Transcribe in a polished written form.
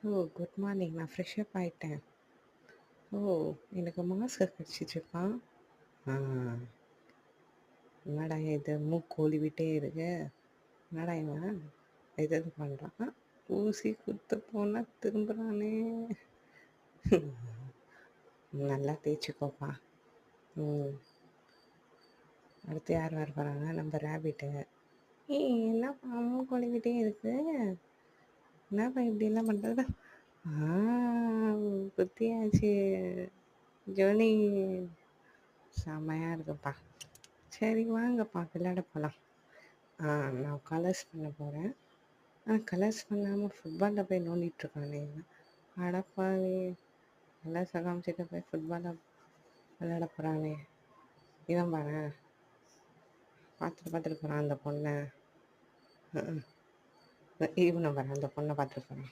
ஓ! Good morning. நான் fresh up ஆயிட்டேன். ஓ! எனக்கு மாஸ்க் கடிச்சிச்சுப்பா. ஆ. என்னடா இது மூக்கொலிவிட்டே இருக்கு. என்னடா இவன்? இது பண்றான். ஊசி குத்த போனா திரும்புறானே! நல்லா தேய்ச்சுக்கோப்பா. ம். அடுத்து யார் வரப்போறாங்க? நம்ம ரேபிட்டு. ஏய்! என்னப்பா மூக்கொலிவிட்டே இருக்கு? என்னப்பா இப்படிலாம் பண்றது? ஆ குத்தியாச்சு. ஜோனி செம்மையா இருக்குப்பா. சரி வாங்கப்பா விளையாட போலாம். நான் கலர்ஸ் பண்ண போறேன். கலர்ஸ் பண்ணாம ஃபுட்பால்ல போய் நோண்டிட்டு இருக்கானே இவன். அடப்பாவி! கலர்ஸ காமிச்சுட்டு போய் ஃபுட்பால்ல விளையாட போறானே! இவன் பாரேன். பார்த்துட்டு போறான் அந்த பொண்ண. ம்ஹ்ம். இவன பாரு அந்த பொண்ண பார்த்துட்டு போறான்.